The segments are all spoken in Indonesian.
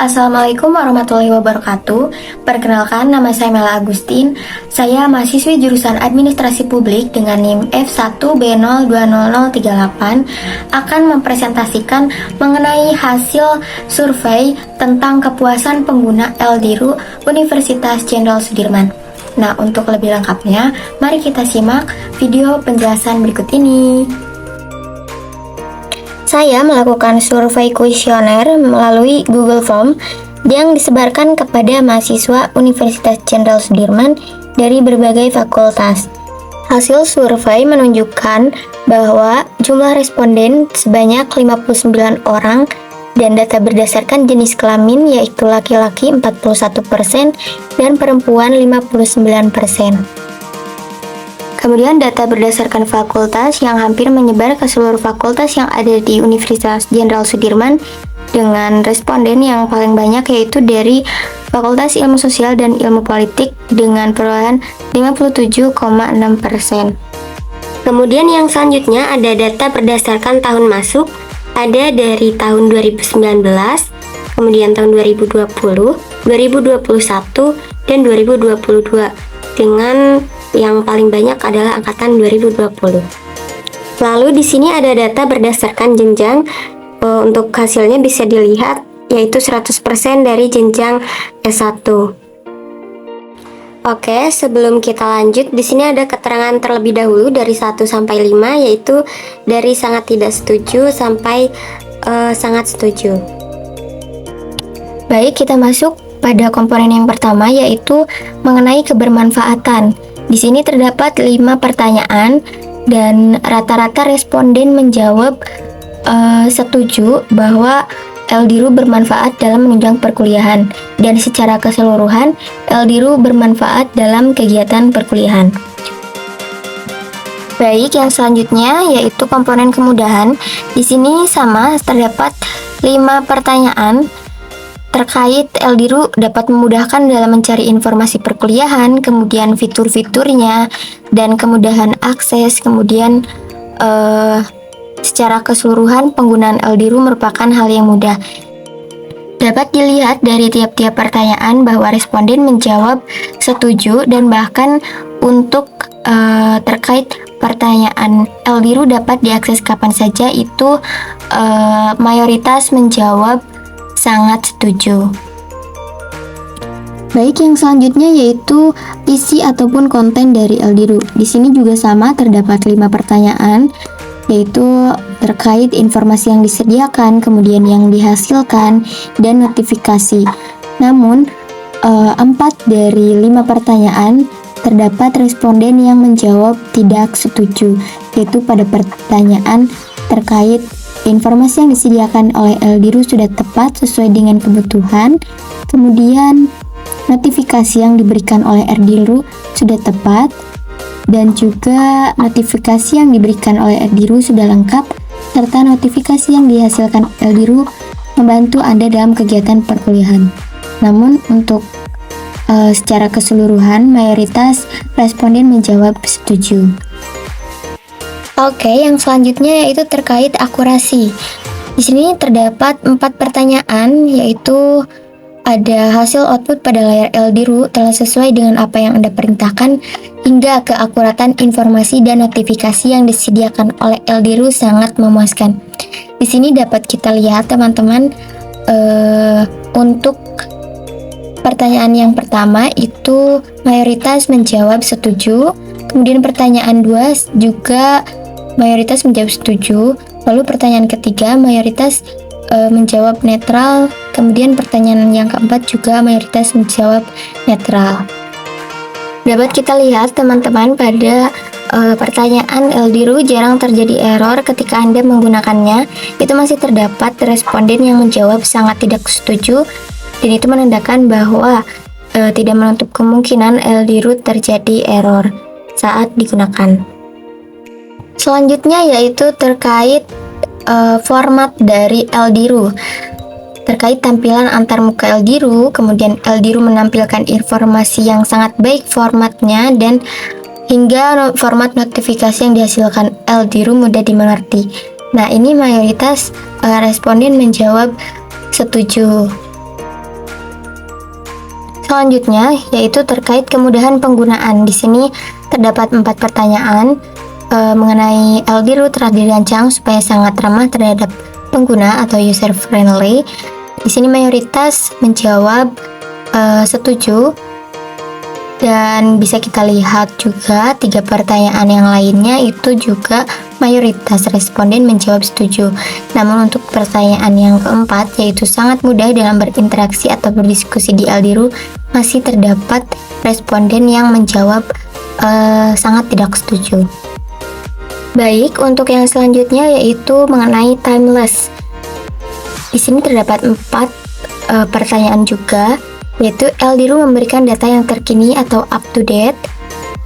Assalamualaikum warahmatullahi wabarakatuh. Perkenalkan, nama saya Mela Agustin. Saya mahasiswi jurusan Administrasi Publik dengan NIM F1B020038 akan mempresentasikan mengenai hasil survei tentang kepuasan pengguna LDIRU Universitas Jenderal Sudirman. Nah, untuk lebih lengkapnya, mari kita simak video penjelasan berikut ini. Saya melakukan survei kuesioner melalui Google Form yang disebarkan kepada mahasiswa Universitas Jenderal Sudirman dari berbagai fakultas. Hasil survei menunjukkan bahwa jumlah responden sebanyak 59 orang dan data berdasarkan jenis kelamin yaitu laki-laki 41% dan perempuan 59%. Kemudian data berdasarkan fakultas yang hampir menyebar ke seluruh fakultas yang ada di Universitas Jenderal Sudirman dengan responden yang paling banyak yaitu dari Fakultas Ilmu Sosial dan Ilmu Politik dengan perolehan 57,6%. Kemudian yang selanjutnya ada data berdasarkan tahun masuk, ada dari tahun 2019, kemudian tahun 2020, 2021, dan 2022 dengan yang paling banyak adalah angkatan 2020. Lalu di sini ada data berdasarkan jenjang. Untuk hasilnya bisa dilihat yaitu 100% dari jenjang S1. Oke, sebelum kita lanjut, di sini ada keterangan terlebih dahulu dari 1 sampai 5 yaitu dari sangat tidak setuju sampai sangat setuju. Baik, kita masuk pada komponen yang pertama yaitu mengenai kebermanfaatan. Di sini terdapat 5 pertanyaan dan rata-rata responden menjawab setuju bahwa LDIRU bermanfaat dalam menunjang perkuliahan dan secara keseluruhan LDIRU bermanfaat dalam kegiatan perkuliahan. Baik, yang selanjutnya yaitu komponen kemudahan. Di sini sama terdapat 5 pertanyaan terkait LDIRU dapat memudahkan dalam mencari informasi perkuliahan, kemudian fitur-fiturnya, dan kemudahan akses, kemudian secara keseluruhan penggunaan LDIRU merupakan hal yang mudah. Dapat dilihat dari tiap-tiap pertanyaan bahwa responden menjawab setuju dan bahkan untuk terkait pertanyaan LDIRU dapat diakses kapan saja itu mayoritas menjawab sangat setuju. Baik, yang selanjutnya yaitu isi ataupun konten dari LDIRU. Di sini juga sama terdapat 5 pertanyaan yaitu terkait informasi yang disediakan, kemudian yang dihasilkan, dan notifikasi. Namun 4 dari 5 pertanyaan terdapat responden yang menjawab tidak setuju, yaitu pada pertanyaan terkait informasi yang disediakan oleh LDIRU sudah tepat sesuai dengan kebutuhan, kemudian notifikasi yang diberikan oleh LDIRU sudah tepat, dan juga notifikasi yang diberikan oleh LDIRU sudah lengkap, serta notifikasi yang dihasilkan LDIRU membantu Anda dalam kegiatan perkuliahan. Namun untuk secara keseluruhan mayoritas responden menjawab setuju. Oke, yang selanjutnya yaitu terkait akurasi. Di sini terdapat 4 pertanyaan yaitu ada hasil output pada layar LDIRU telah sesuai dengan apa yang Anda perintahkan hingga keakuratan informasi dan notifikasi yang disediakan oleh LDIRU sangat memuaskan. Di sini dapat kita lihat teman-teman untuk pertanyaan yang pertama itu mayoritas menjawab setuju, kemudian pertanyaan 2 juga mayoritas menjawab setuju, lalu pertanyaan ketiga mayoritas menjawab netral, kemudian pertanyaan yang keempat juga mayoritas menjawab netral. Dapat kita lihat teman-teman pada pertanyaan LDIRU jarang terjadi error ketika Anda menggunakannya, itu masih terdapat responden yang menjawab sangat tidak setuju, dan itu menandakan bahwa tidak menutup kemungkinan LDIRU terjadi error saat digunakan. Selanjutnya yaitu terkait format dari LDIRU. Terkait tampilan antarmuka LDIRU, kemudian LDIRU menampilkan informasi yang sangat baik formatnya dan hingga format notifikasi yang dihasilkan LDIRU mudah dimengerti. Nah, ini mayoritas responden menjawab setuju. Selanjutnya yaitu terkait kemudahan penggunaan. Di sini terdapat 4 pertanyaan mengenai LDRU telah dirancang supaya sangat ramah terhadap pengguna atau user friendly. Di sini mayoritas menjawab setuju, dan bisa kita lihat juga 3 pertanyaan yang lainnya itu juga mayoritas responden menjawab setuju. Namun untuk pertanyaan yang keempat, yaitu sangat mudah dalam berinteraksi atau berdiskusi di LDRU, masih terdapat responden yang menjawab sangat tidak setuju. Baik, untuk yang selanjutnya yaitu mengenai timeless. Di sini terdapat 4 pertanyaan juga, yaitu LDRU memberikan data yang terkini atau up to date.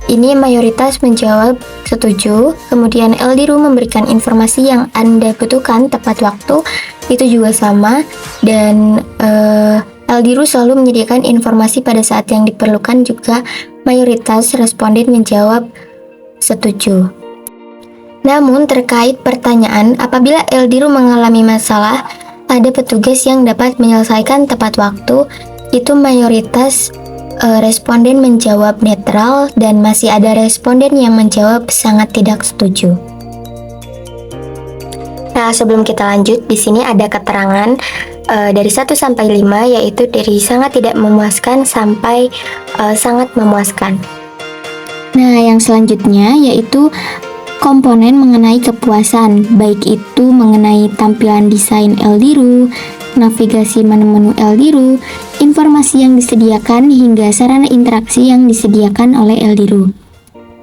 Ini mayoritas menjawab setuju. Kemudian LDRU memberikan informasi yang Anda butuhkan tepat waktu, itu juga sama. Dan LDRU selalu menyediakan informasi pada saat yang diperlukan, juga mayoritas responden menjawab setuju. Namun terkait pertanyaan apabila LDRU mengalami masalah, ada petugas yang dapat menyelesaikan tepat waktu, itu mayoritas responden menjawab netral, dan masih ada responden yang menjawab sangat tidak setuju. Nah, sebelum kita lanjut, di sini ada keterangan dari 1 sampai 5, yaitu dari sangat tidak memuaskan sampai sangat memuaskan. Nah, yang selanjutnya yaitu komponen mengenai kepuasan, baik itu mengenai tampilan desain LDRU, navigasi menu-menu LDRU, informasi yang disediakan, hingga sarana interaksi yang disediakan oleh LDRU.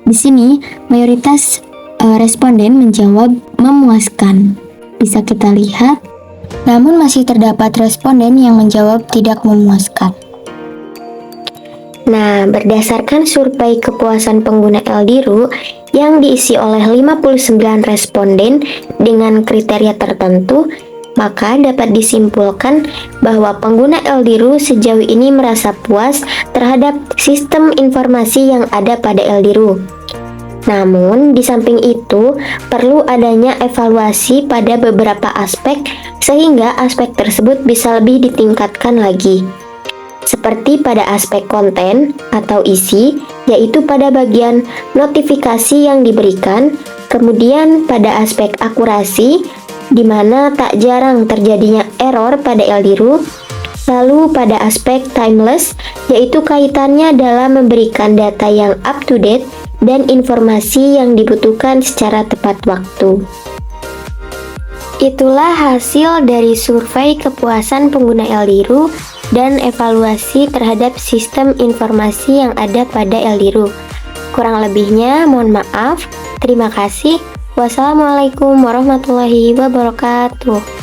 Di sini, mayoritas responden menjawab memuaskan. Bisa kita lihat, namun masih terdapat responden yang menjawab tidak memuaskan. Nah, berdasarkan survei kepuasan pengguna LDRU yang diisi oleh 59 responden dengan kriteria tertentu, maka dapat disimpulkan bahwa pengguna LDRU sejauh ini merasa puas terhadap sistem informasi yang ada pada LDRU. Namun, di samping itu, perlu adanya evaluasi pada beberapa aspek sehingga aspek tersebut bisa lebih ditingkatkan lagi. Seperti pada aspek konten atau isi, yaitu pada bagian notifikasi yang diberikan, kemudian pada aspek akurasi, di mana tak jarang terjadinya error pada LDRU, lalu pada aspek timeless, yaitu kaitannya dalam memberikan data yang up to date dan informasi yang dibutuhkan secara tepat waktu. Itulah hasil dari survei kepuasan pengguna LDRU dan evaluasi terhadap sistem informasi yang ada pada LDRU. Kurang lebihnya mohon maaf. Terima kasih. Wassalamualaikum warahmatullahi wabarakatuh.